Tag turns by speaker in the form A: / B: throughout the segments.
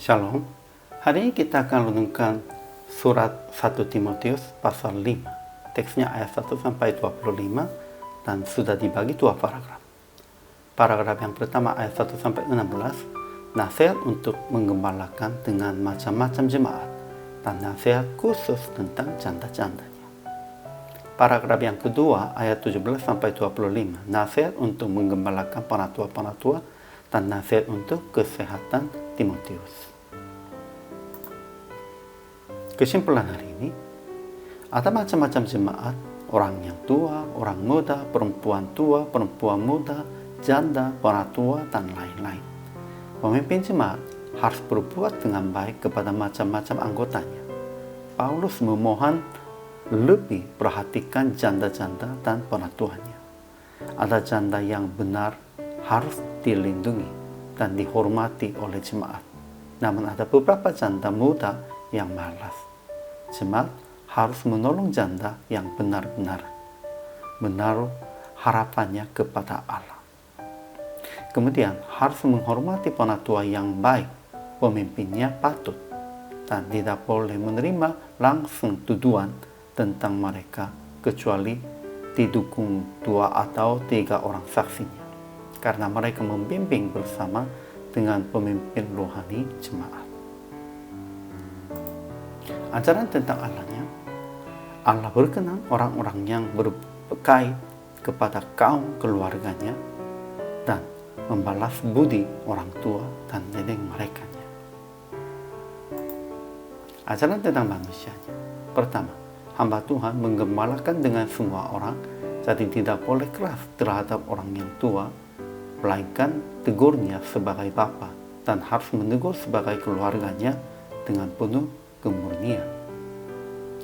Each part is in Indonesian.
A: Shalom. Hari ini kita akan renungkan surat 1 Timotius pasal 5. Teksnya ayat 1 sampai 25 dan sudah dibagi dua paragraf. Paragraf yang pertama ayat 1 sampai 16, nasihat untuk menggembalakan dengan macam-macam jemaat dan nasihat khusus tentang janda-jandanya. Paragraf yang kedua ayat 17 sampai 25, nasihat untuk menggembalakan penatua-penatua dan nasihat untuk kesehatan Timotius. Kesimpulan hari ini, ada macam-macam jemaat, orang yang tua, orang muda, perempuan tua, perempuan muda, janda, penatua, dan lain-lain. Pemimpin jemaat harus berbuat dengan baik kepada macam-macam anggotanya. Paulus memohon lebih perhatikan janda-janda dan penatuanya. Ada janda yang benar harus dilindungi dan dihormati oleh jemaat. Namun ada beberapa janda muda yang malas. Jemaat harus menolong janda yang benar-benar menaruh harapannya kepada Allah. Kemudian harus menghormati penatua yang baik. Pemimpinnya patut dan tidak boleh menerima langsung tuduhan tentang mereka kecuali didukung 2 atau 3 orang saksinya, karena mereka membimbing bersama dengan pemimpin rohani jemaat. Ajaran tentang Allahnya, Allah berkenan orang-orang yang berbaik kepada kaum keluarganya dan membalas budi orang tua dan nenek mereka. Ajaran tentang manusianya, pertama, hamba Tuhan menggembalakan dengan semua orang, jadi tidak boleh keras terhadap orang yang tua, melainkan tegurnya sebagai bapa dan harus menegur sebagai keluarganya dengan penuh kemurnian.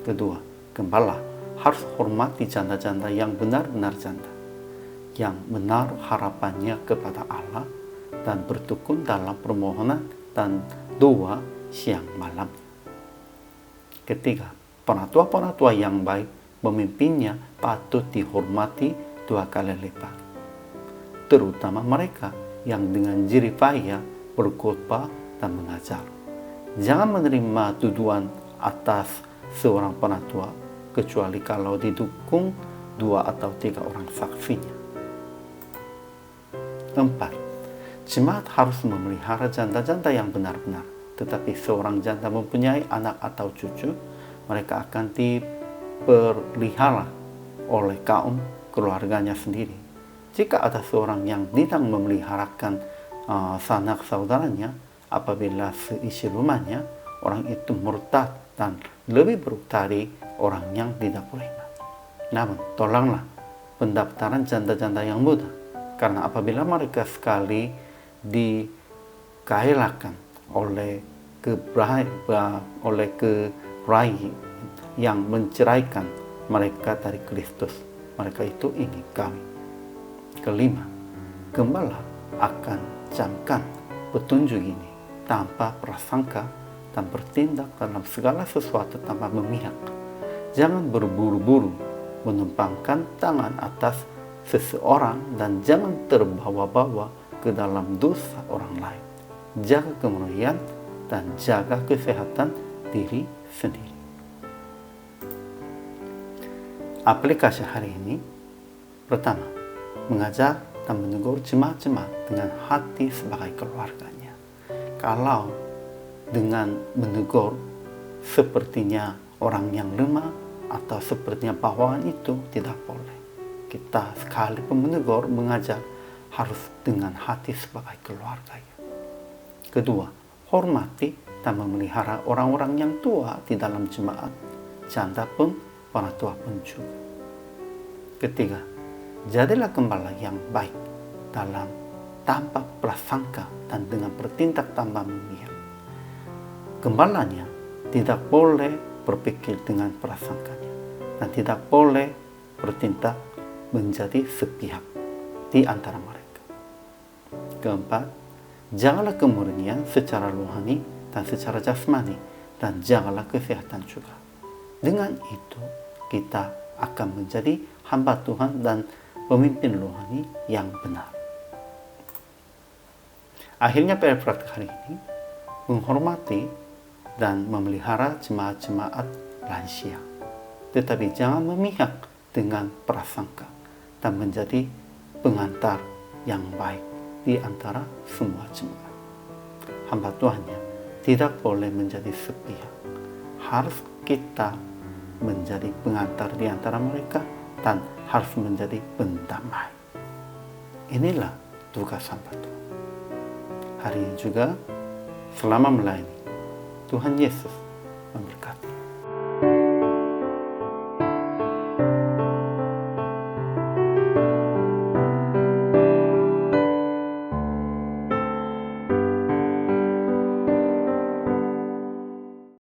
A: Kedua, gembala harus hormati janda-janda yang benar-benar janda, yang menaruh harapannya kepada Allah dan bertekun dalam permohonan dan doa siang malam. Ketiga, penatua-penatua yang baik, pemimpinnya patut dihormati 2 kali lipat, terutama mereka yang dengan jerih payah berkhotbah dan mengajar. Jangan menerima tuduhan atas seorang penatua kecuali kalau didukung 2 atau 3 orang saksinya. 4. Jemaat harus memelihara janda-janda yang benar-benar. Tetapi seorang janda mempunyai anak atau cucu, mereka akan dipelihara oleh kaum keluarganya sendiri. Jika ada seorang yang tidak memeliharakan sanak saudaranya, apabila seisi rumahnya, orang itu murtad dan lebih buruk dari orang yang tidak beriman. Namun, tolonglah pendaftaran janda-janda yang muda, karena apabila mereka sekali dikahilakan oleh keraih yang menceraikan mereka dari Kristus, mereka itu ingin kawin. Kelima, gembala akan camkan petunjuk ini tanpa prasangka dan bertindak dalam segala sesuatu tanpa memihak. Jangan berburu-buru menumpangkan tangan atas seseorang dan jangan terbawa-bawa ke dalam dosa orang lain. Jaga kemurnian dan jaga kesehatan diri sendiri. Aplikasi hari ini, pertama, mengajar dan menegur jemaat-jemaat dengan hati sebagai keluarganya. Kalau dengan menegur sepertinya orang yang lemah atau sepertinya bawahan, itu tidak boleh. Kita sekalipun menegur, mengajar, harus dengan hati sebagai keluarganya. Kedua, hormati dan memelihara orang-orang yang tua di dalam jemaat, janda pun, penatua pun juga. Ketiga, jadilah gembala yang baik dalam tanpa prasangka dan dengan bertindak tanpa memihak. Gembalanya tidak boleh berpikir dengan prasangkanya dan tidak boleh bertindak menjadi sepihak di antara mereka. Keempat, jagalah kemurnian secara rohani dan secara jasmani, dan jagalah kesehatan juga. Dengan itu, kita akan menjadi hamba Tuhan dan pemimpin rohani yang benar. Akhirnya pada praktik hari ini, menghormati dan memelihara jemaat-jemaat lansia. Tetapi jangan memihak dengan prasangka dan menjadi pengantar yang baik di antara semua jemaat. Hamba Tuhannya tidak boleh menjadi sepihak. Harus kita menjadi pengantar di antara mereka dan harus menjadi pendamai. Inilah tugas hamba Tuhan. Hari ini juga selama melayani, Tuhan Yesus memberkati.